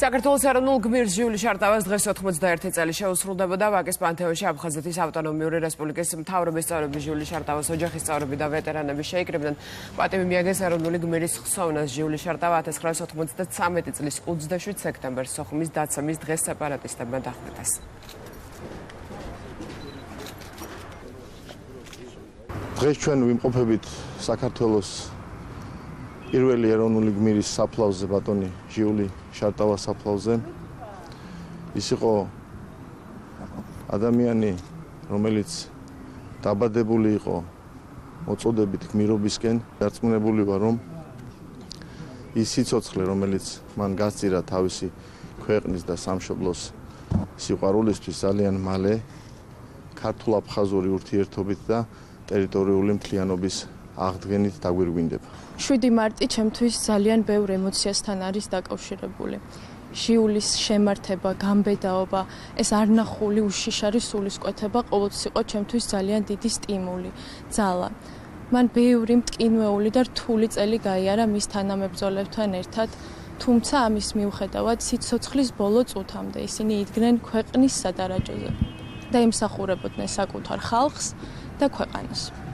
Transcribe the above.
საქართველოს ეროვნულ გმირს ჟიული შარტავას დღეს 91 წელი შეუსრულდებოდა ვაკის პანთეონში აფხაზეთის ავტონომიური რესპუბლიკის მთავრობის წევრები ჟიული შარტავას ოჯახის წევრები და ვეტერანები შეიკრიბნენ. პატივი მიაგეს ეროვნული გმირის ხსოვნას. ჟიული შარტავა 1993 წლის 27 სექტემბერს სოხუმის დაცემის დღეს სეპარატისტებმა დახვრიტეს. დღეს ჩვენ ვიმყოფებით საქართველოს პირველი ეროვნული გმირის საფლავზე, ბატონი ჟიული შარტავას საფლავზე. ის იყო ადამიანი, რომელიც დაბადებული იყო მოწოდებით გმირობისკენ. დარწმუნებული ვარ, რომ ის სიცოცხლე, რომელიც მან გასწირა თავისი ქვეყნის და სამშობლოს სიყვარულისთვის, ძალიან მალე ქართულ-აფხაზური ურთიერთობით და ტერიტორიული მთლიანობის აღდგენით დაგვირგვინდება. 7 მარტი ჩემთვის ძალიან ბევრ ემოციასთან არის დაკავშირებული. ჟიულის შემართება, გამბედაობა, ეს არნახული უშიშარი სულისკვეთება ყოველთვის იყო ჩემთვის ძალიან დიდი სტიმული, ძალა. მან ბევრი მტკინვეული და რთული წელი გაიარა მის თანამებრძოლებთან ერთად, თუმცა ამის მიუხედავად სიცოცხლის ბოლო წუთამდე ისინი იდგნენ ქვეყნის სადარაჯოზე და იმსახურებოდნენ საკუთარ ხალხს და ქვეყანას.